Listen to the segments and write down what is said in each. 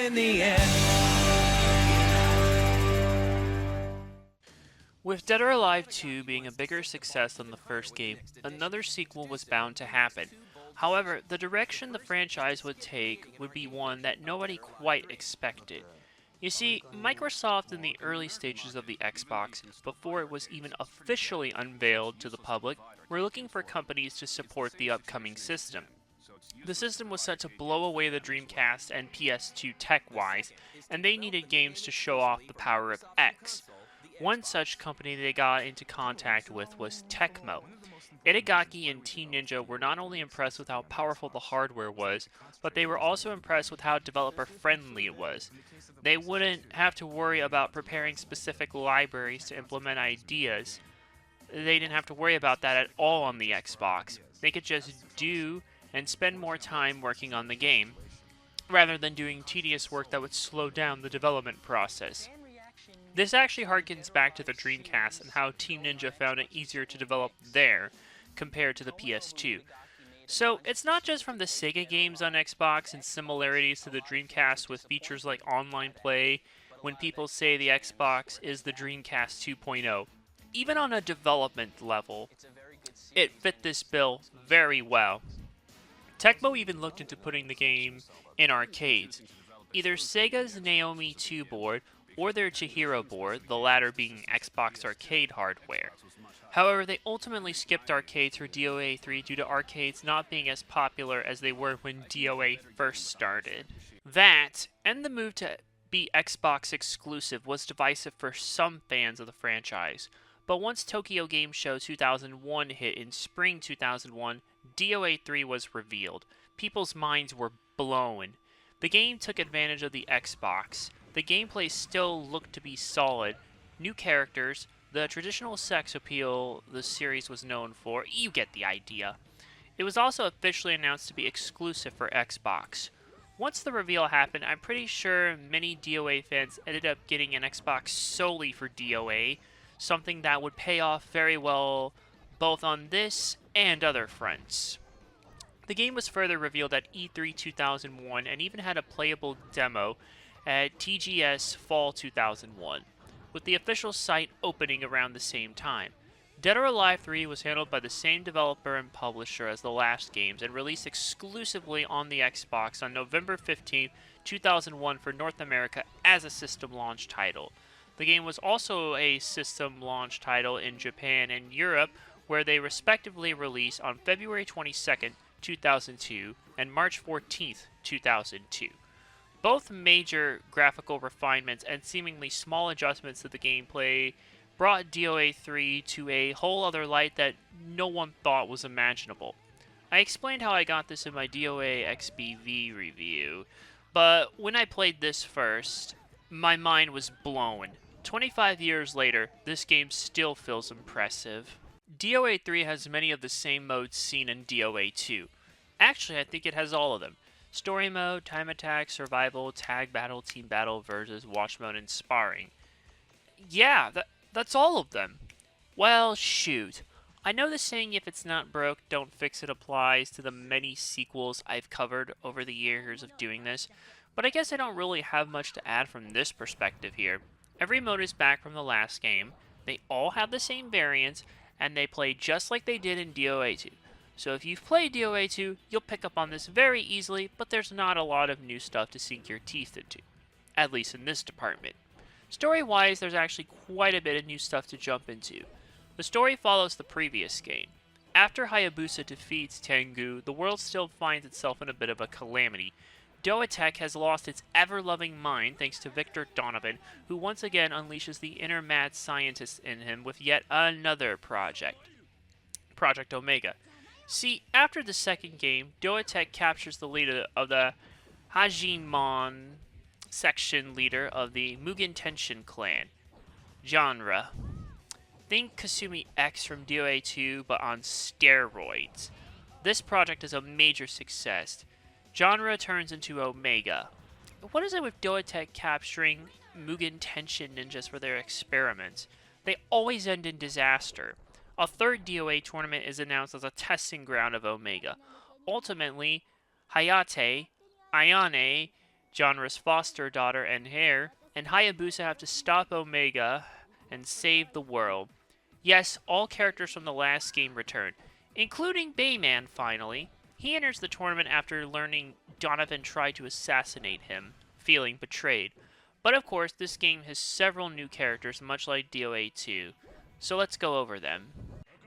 in the end. With Dead or Alive 2 being a bigger success than the first game, another sequel was bound to happen. However, the direction the franchise would take would be one that nobody quite expected. You see, Microsoft in the early stages of the Xbox, before it was even officially unveiled to the public, were looking for companies to support the upcoming system. The system was set to blow away the Dreamcast and PS2 tech-wise, and they needed games to show off the power of X. One such company they got into contact with was Tecmo. Itagaki and Team Ninja were not only impressed with how powerful the hardware was, but they were also impressed with how developer-friendly it was. They wouldn't have to worry about preparing specific libraries to implement ideas. They didn't have to worry about that at all on the Xbox. They could just do and spend more time working on the game, rather than doing tedious work that would slow down the development process. This actually harkens back to the Dreamcast and how Team Ninja found it easier to develop there compared to the PS2. So, it's not just from the Sega games on Xbox and similarities to the Dreamcast with features like online play when people say the Xbox is the Dreamcast 2.0. Even on a development level, it fit this bill very well. Tecmo even looked into putting the game in arcades. Either Sega's Naomi 2 board or their Chihiro board, the latter being Xbox arcade hardware. However, they ultimately skipped arcades for DOA 3 due to arcades not being as popular as they were when DOA first started. That, and the move to be Xbox exclusive, was divisive for some fans of the franchise. But once Tokyo Game Show 2001 hit in spring 2001, DOA 3 was revealed. People's minds were blown. The game took advantage of the Xbox. The gameplay still looked to be solid. New characters, the traditional sex appeal the series was known for, you get the idea. It was also officially announced to be exclusive for Xbox. Once the reveal happened, I'm pretty sure many DOA fans ended up getting an Xbox solely for DOA, something that would pay off very well both on this and other fronts. The game was further revealed at E3 2001 and even had a playable demo at TGS Fall 2001, with the official site opening around the same time. Dead or Alive 3 was handled by the same developer and publisher as the last games and released exclusively on the Xbox on November 15, 2001 for North America as a system launch title. The game was also a system launch title in Japan and Europe, where they respectively released on February 22nd, 2002 and March 14th, 2002. Both major graphical refinements and seemingly small adjustments to the gameplay brought DOA 3 to a whole other light that no one thought was imaginable. I explained how I got this in my DOA XBV review, but when I played this first, my mind was blown. 25 years later, this game still feels impressive. DOA 3 has many of the same modes seen in DOA 2. Actually, I think it has all of them. Story mode, time attack, survival, tag battle, team battle, versus, watch mode, and sparring. Yeah, that's all of them. Well, shoot. I know the saying, if it's not broke, don't fix it, applies to the many sequels I've covered over the years of doing this, but I guess I don't really have much to add from this perspective here. Every mode is back from the last game, they all have the same variants, and they play just like they did in DOA 2. So if you've played DOA 2, you'll pick up on this very easily, but there's not a lot of new stuff to sink your teeth into. At least in this department. Story-wise, there's actually quite a bit of new stuff to jump into. The story follows the previous game. After Hayabusa defeats Tengu, the world still finds itself in a bit of a calamity. Doa Tech has lost its ever-loving mind thanks to Victor Donovan, who once again unleashes the inner mad scientist in him with yet another project. Project Omega. See, after the second game, Doa Tech captures the leader of the Hajimon section leader of the Mugen Tenshin clan. Genre. Think Kasumi X from DOA 2, but on steroids. This project is a major success. Genre turns into Omega. What is it with Doa Tech capturing Mugen Tenshin ninjas for their experiments? They always end in disaster. A third DOA tournament is announced as a testing ground of Omega. Ultimately, Hayate, Ayane, Janra's foster daughter and heir, and Hayabusa have to stop Omega and save the world. Yes, all characters from the last game return, including Bayman finally. He enters the tournament after learning Donovan tried to assassinate him, feeling betrayed. But of course, this game has several new characters, much like DOA 2, so let's go over them.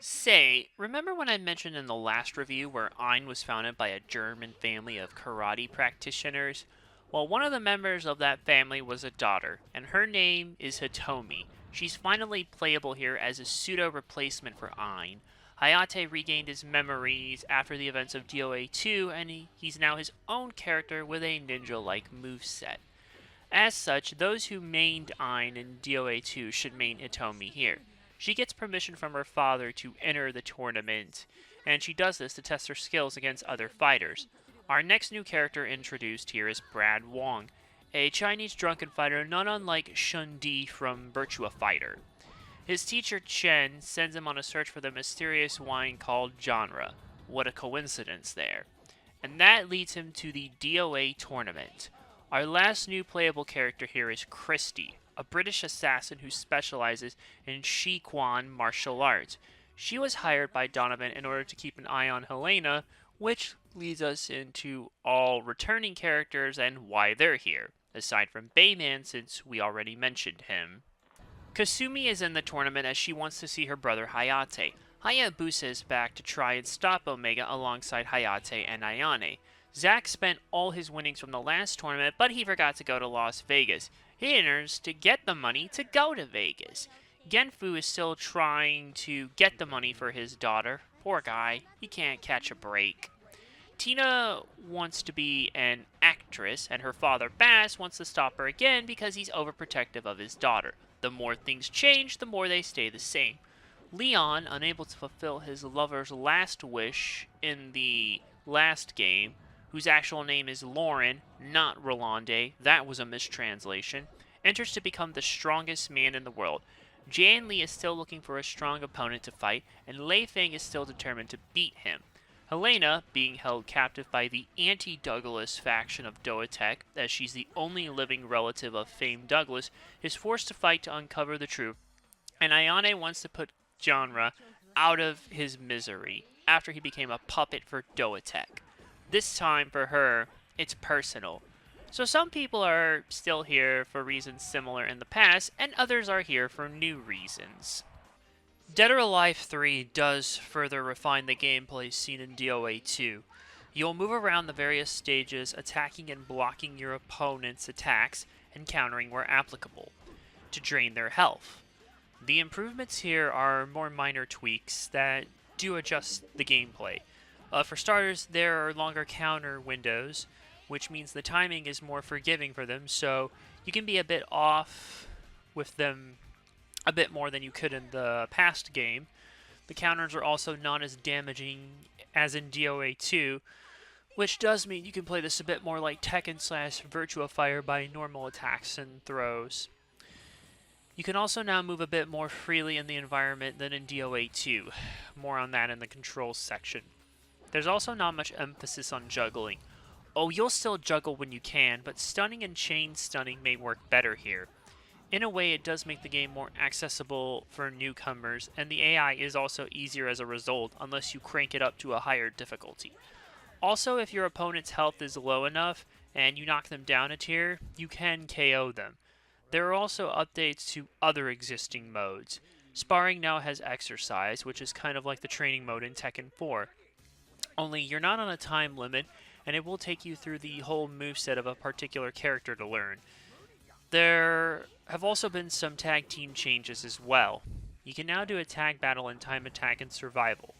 Say, remember when I mentioned in the last review where Ein was founded by a German family of karate practitioners? Well, one of the members of that family was a daughter, and her name is Hitomi. She's finally playable here as a pseudo-replacement for Ein. Hayate regained his memories after the events of DOA 2, and he's now his own character with a ninja-like moveset. As such, those who mained Ein in DOA 2 should main Hitomi here. She gets permission from her father to enter the tournament, and she does this to test her skills against other fighters. Our next new character introduced here is Brad Wong, a Chinese drunken fighter not unlike Shun Di from Virtua Fighter. His teacher Chen sends him on a search for the mysterious wine called Janra. What a coincidence there. And that leads him to the DOA tournament. Our last new playable character here is Christy, a British assassin who specializes in Shiquan martial arts. She was hired by Donovan in order to keep an eye on Helena, which leads us into all returning characters and why they're here, aside from Bayman since we already mentioned him. Kasumi is in the tournament as she wants to see her brother Hayate. Hayabusa is back to try and stop Omega alongside Hayate and Ayane. Zack spent all his winnings from the last tournament, but he forgot to go to Las Vegas. He enters to get the money to go to Vegas. Genfu is still trying to get the money for his daughter. Poor guy, he can't catch a break. Tina wants to be an actress, and her father Bass wants to stop her again because he's overprotective of his daughter. The more things change, the more they stay the same. Leon, unable to fulfill his lover's last wish in the last game, whose actual name is Lauren, not Rolande, that was a mistranslation, enters to become the strongest man in the world. Jan Lee is still looking for a strong opponent to fight, and Lei Feng is still determined to beat him. Helena, being held captive by the anti-Douglas faction of Doatech, as she's the only living relative of famed Douglas, is forced to fight to uncover the truth, and Ayane wants to put Janra out of his misery after he became a puppet for Doatech. This time, for her, it's personal. So some people are still here for reasons similar in the past, and others are here for new reasons. Dead or Alive 3 does further refine the gameplay seen in DOA 2. You'll move around the various stages, attacking and blocking your opponent's attacks, and countering where applicable, to drain their health. The improvements here are more minor tweaks that do adjust the gameplay. For starters, there are longer counter windows, which means the timing is more forgiving for them, so you can be a bit off with them a bit more than you could in the past game. The counters are also not as damaging as in DOA 2, which does mean you can play this a bit more like Tekken / Virtua Fighter by normal attacks and throws. You can also now move a bit more freely in the environment than in DOA 2. More on that in the controls section. There's also not much emphasis on juggling. Oh, you'll still juggle when you can, but stunning and chain stunning may work better here. In a way, it does make the game more accessible for newcomers, and the AI is also easier as a result, unless you crank it up to a higher difficulty. Also, if your opponent's health is low enough, and you knock them down a tier, you can KO them. There are also updates to other existing modes. Sparring now has exercise, which is kind of like the training mode in Tekken 4. Only you're not on a time limit, and it will take you through the whole moveset of a particular character to learn. There have also been some tag team changes as well. You can now do a tag battle in time attack and survival.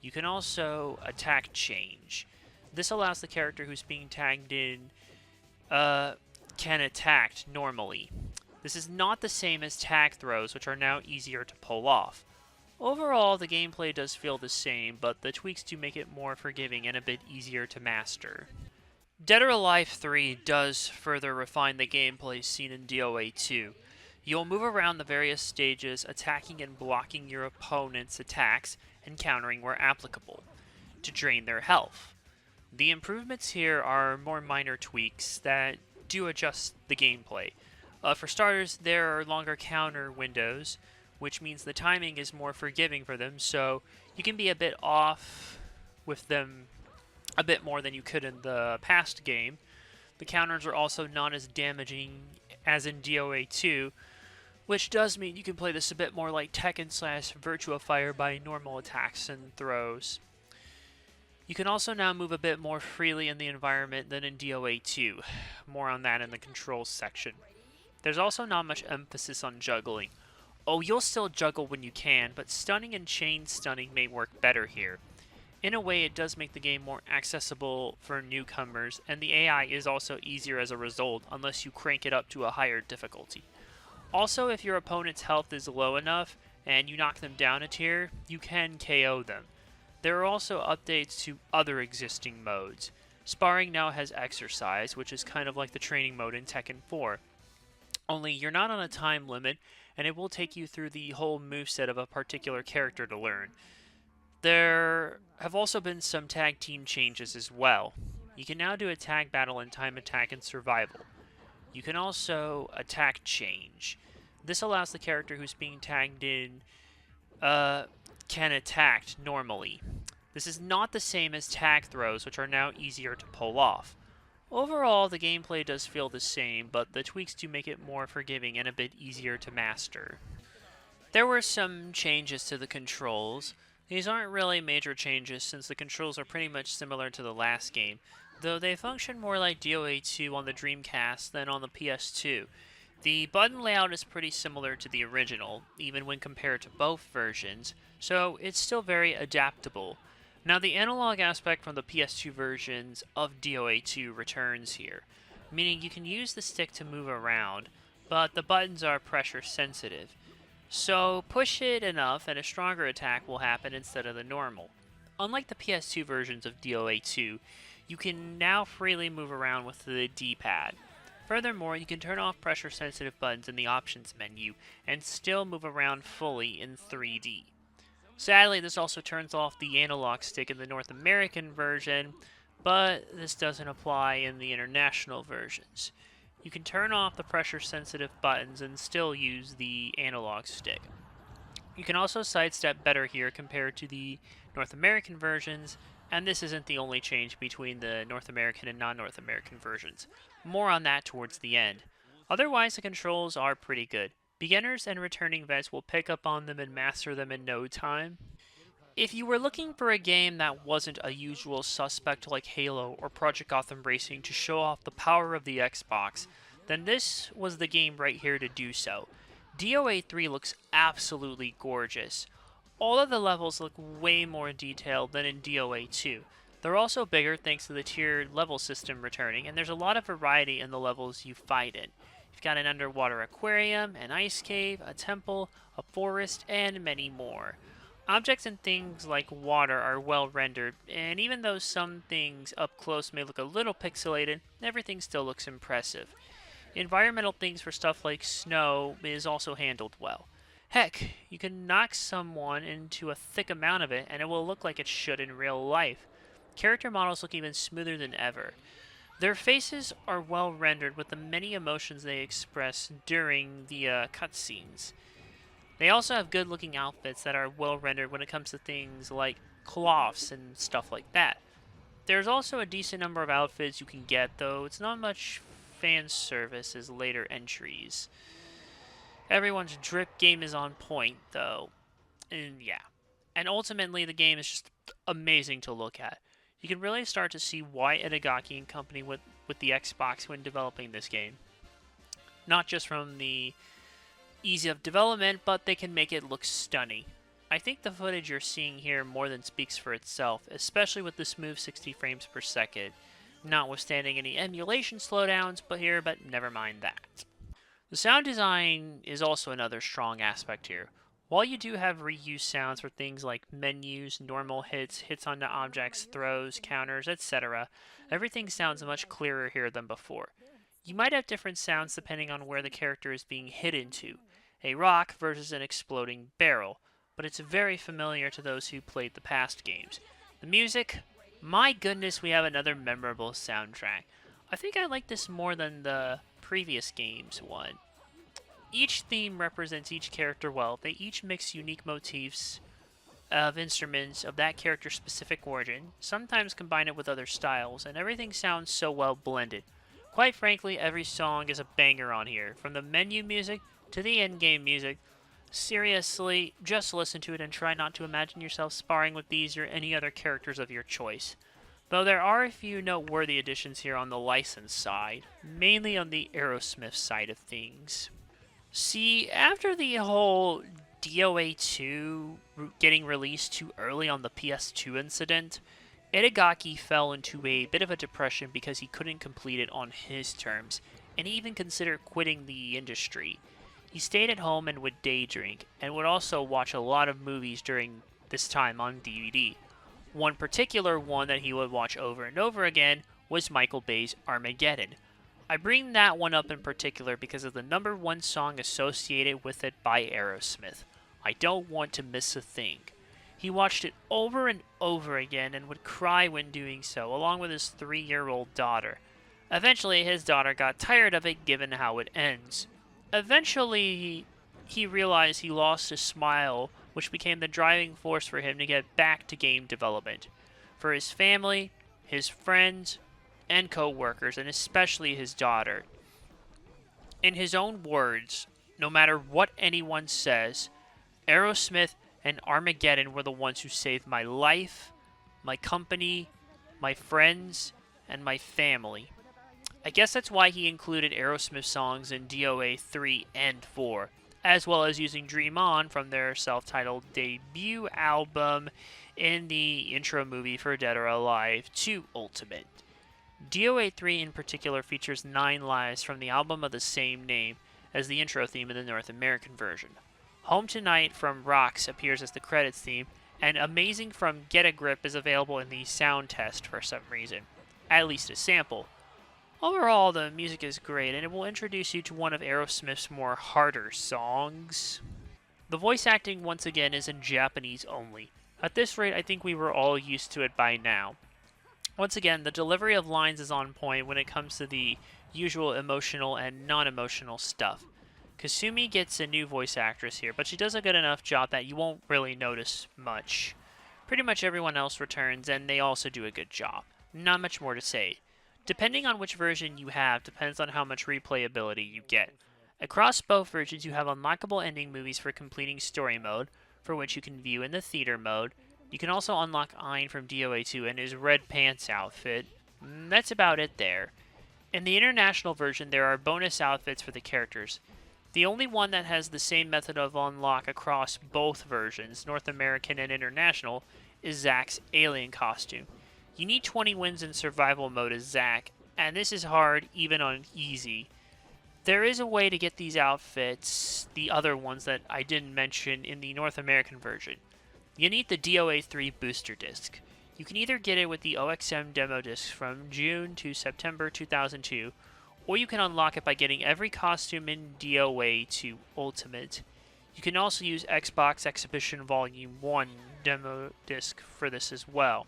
You can also attack change. This allows the character who's being tagged in can attack normally. This is not the same as tag throws, which are now easier to pull off. Overall, the gameplay does feel the same, but the tweaks do make it more forgiving and a bit easier to master. Dead or Alive 3 does further refine the gameplay seen in DOA 2. You'll move around the various stages, attacking and blocking your opponent's attacks, and countering where applicable, to drain their health. The improvements here are more minor tweaks that do adjust the gameplay. For starters, there are longer counter windows, which means the timing is more forgiving for them, so you can be a bit off with them a bit more than you could in the past game. The counters are also not as damaging as in DOA 2, which does mean you can play this a bit more like Tekken / Virtua Fire by normal attacks and throws. You can also now move a bit more freely in the environment than in DOA 2. More on that in the controls section. There's also not much emphasis on juggling. Oh, you'll still juggle when you can, but stunning and chain stunning may work better here. In a way, it does make the game more accessible for newcomers, and the AI is also easier as a result, unless you crank it up to a higher difficulty. Also, if your opponent's health is low enough, and you knock them down a tier, you can KO them. There are also updates to other existing modes. Sparring now has exercise, which is kind of like the training mode in Tekken 4. Only you're not on a time limit, and it will take you through the whole moveset of a particular character to learn. There have also been some tag team changes as well. You can now do a tag battle in time attack and survival. You can also attack change. This allows the character who's being tagged in can attack normally. This is not the same as tag throws, which are now easier to pull off. Overall, the gameplay does feel the same, but the tweaks do make it more forgiving and a bit easier to master. There were some changes to the controls. These aren't really major changes since the controls are pretty much similar to the last game, though they function more like DOA 2 on the Dreamcast than on the PS2. The button layout is pretty similar to the original, even when compared to both versions, so it's still very adaptable. Now the analog aspect from the PS2 versions of DOA 2 returns here, meaning you can use the stick to move around, but the buttons are pressure sensitive. So push it enough and a stronger attack will happen instead of the normal. Unlike the PS2 versions of DOA 2, you can now freely move around with the D-pad. Furthermore, you can turn off pressure-sensitive buttons in the options menu and still move around fully in 3D. Sadly, this also turns off the analog stick in the North American version, but this doesn't apply in the international versions. You can turn off the pressure-sensitive buttons and still use the analog stick. You can also sidestep better here compared to the North American versions, and this isn't the only change between the North American and non-North American versions. More on that towards the end. Otherwise, the controls are pretty good. Beginners and returning vets will pick up on them and master them in no time. If you were looking for a game that wasn't a usual suspect like Halo or Project Gotham Racing to show off the power of the Xbox, then this was the game right here to do so. DOA 3 looks absolutely gorgeous. All of the levels look way more detailed than in DOA 2. They're also bigger thanks to the tiered level system returning, and there's a lot of variety in the levels you fight in. You've got an underwater aquarium, an ice cave, a temple, a forest, and many more. Objects and things like water are well rendered, and even though some things up close may look a little pixelated, everything still looks impressive. Environmental things for stuff like snow is also handled well. Heck, you can knock someone into a thick amount of it and it will look like it should in real life. Character models look even smoother than ever. Their faces are well rendered with the many emotions they express during the cutscenes. They also have good looking outfits that are well rendered when it comes to things like cloths and stuff like that. There's also a decent number of outfits you can get, though it's not much fan service as later entries. Everyone's drip game is on point, though. And yeah. And ultimately, the game is just amazing to look at. You can really start to see why Itagaki and company with the Xbox when developing this game. Not just from the ease of development, but they can make it look stunning. I think the footage you're seeing here more than speaks for itself, especially with the smooth 60 frames per second. Notwithstanding any emulation slowdowns, but never mind that. The sound design is also another strong aspect here. While you do have reuse sounds for things like menus, normal hits, hits onto objects, throws, counters, etc., everything sounds much clearer here than before. You might have different sounds depending on where the character is being hit into, a rock versus an exploding barrel, but it's very familiar to those who played the past games. The music, my goodness, we have another memorable soundtrack. I think I like this more than the previous game's one. Each theme represents each character well. They each mix unique motifs of instruments of that character's specific origin, sometimes combine it with other styles, and everything sounds so well blended. Quite frankly, every song is a banger on here, from the menu music to the endgame music. Seriously, just listen to it and try not to imagine yourself sparring with these or any other characters of your choice. Though there are a few noteworthy additions here on the license side, mainly on the Aerosmith side of things. See, after the whole DOA 2 getting released too early on the PS2 incident, Itagaki fell into a bit of a depression because he couldn't complete it on his terms, and he even considered quitting the industry. He stayed at home and would day drink, and would also watch a lot of movies during this time on DVD. One particular one that he would watch over and over again was Michael Bay's Armageddon. I bring that one up in particular because of the number one song associated with it by Aerosmith. I Don't Want to Miss a Thing. He watched it over and over again and would cry when doing so, along with his 3-year-old daughter. Eventually, his daughter got tired of it given how it ends. Eventually, he realized he lost his smile, which became the driving force for him to get back to game development. For his family, his friends, and co-workers, and especially his daughter. In his own words, no matter what anyone says, Aerosmith and Armageddon were the ones who saved my life, my company, my friends, and my family. I guess that's why he included Aerosmith songs in DOA 3 and 4, as well as using Dream On from their self-titled debut album in the intro movie for Dead or Alive 2 Ultimate. DOA 3 in particular features 9 lives from the album of the same name as the intro theme in the North American version. Home Tonight from Rocks appears as the credits theme, and Amazing from Get a Grip is available in the sound test for some reason, at least a sample. Overall, the music is great, and it will introduce you to one of Aerosmith's more harder songs. The voice acting, once again, is in Japanese only. At this rate, I think we were all used to it by now. Once again, the delivery of lines is on point when it comes to the usual emotional and non-emotional stuff. Kasumi gets a new voice actress here, but she does a good enough job that you won't really notice much. Pretty much everyone else returns, and they also do a good job. Not much more to say. Depending on which version you have depends on how much replayability you get. Across both versions, you have unlockable ending movies for completing story mode, for which you can view in the theater mode. You can also unlock Ein from DOA 2 and his red pants outfit. That's about it there. In the international version, there are bonus outfits for the characters. The only one that has the same method of unlock across both versions, North American and international, is Zack's alien costume. You need 20 wins in survival mode as Zack, and this is hard even on easy. There is a way to get these outfits, the other ones that I didn't mention, in the North American version. You need the DOA 3 booster disc. You can either get it with the OXM demo disc from June to September 2002, or you can unlock it by getting every costume in DOA 2 Ultimate. You can also use Xbox Exhibition Volume 1 demo disc for this as well.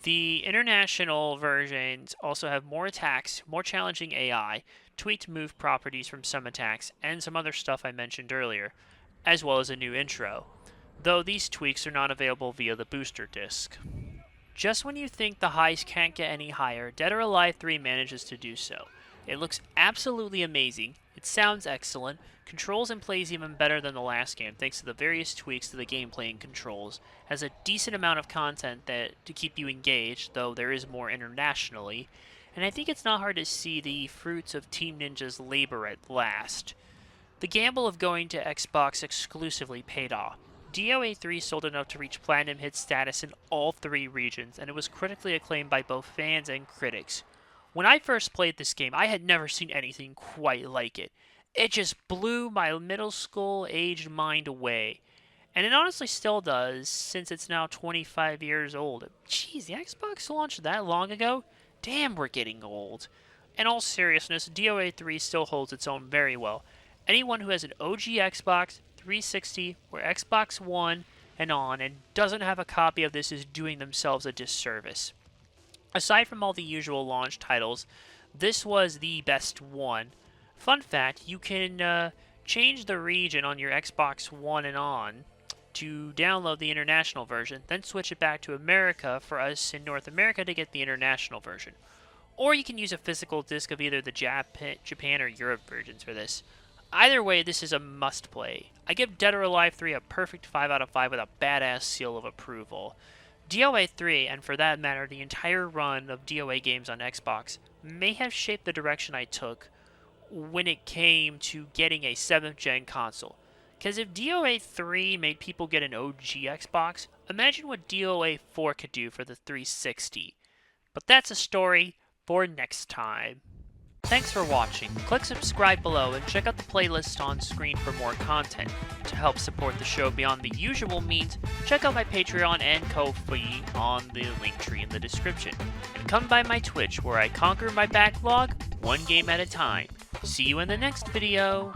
The international versions also have more attacks, more challenging AI, tweaked move properties from some attacks, and some other stuff I mentioned earlier, as well as a new intro, though these tweaks are not available via the booster disc. Just when you think the highs can't get any higher, Dead or Alive 3 manages to do so. It looks absolutely amazing, it sounds excellent, controls and plays even better than the last game thanks to the various tweaks to the gameplay and controls, has a decent amount of content to keep you engaged, though there is more internationally, and I think it's not hard to see the fruits of Team Ninja's labor at last. The gamble of going to Xbox exclusively paid off. DOA 3 sold enough to reach Platinum Hit status in all 3 regions, and it was critically acclaimed by both fans and critics. When I first played this game, I had never seen anything quite like it. It just blew my middle school aged mind away. And it honestly still does, since it's now 25 years old. Jeez, the Xbox launched that long ago? Damn, we're getting old. In all seriousness, DOA 3 still holds its own very well. Anyone who has an OG Xbox, 360, or Xbox One and on, and doesn't have a copy of this is doing themselves a disservice. Aside from all the usual launch titles, this was the best one. Fun fact, you can change the region on your Xbox One and on to download the international version, then switch it back to America for us in North America to get the international version. Or you can use a physical disc of either the Japan or Europe versions for this. Either way, this is a must-play. I give Dead or Alive 3 a perfect 5 out of 5 with a badass seal of approval. DOA 3, and for that matter the entire run of DOA games on Xbox, may have shaped the direction I took when it came to getting a 7th gen console. Because if DOA 3 made people get an OG Xbox, imagine what DOA 4 could do for the 360. But that's a story for next time. Thanks for watching. Click subscribe below and check out the playlist on screen for more content. To help support the show beyond the usual means, check out my Patreon and Ko-fi on the link tree in the description. And come by my Twitch where I conquer my backlog one game at a time. See you in the next video!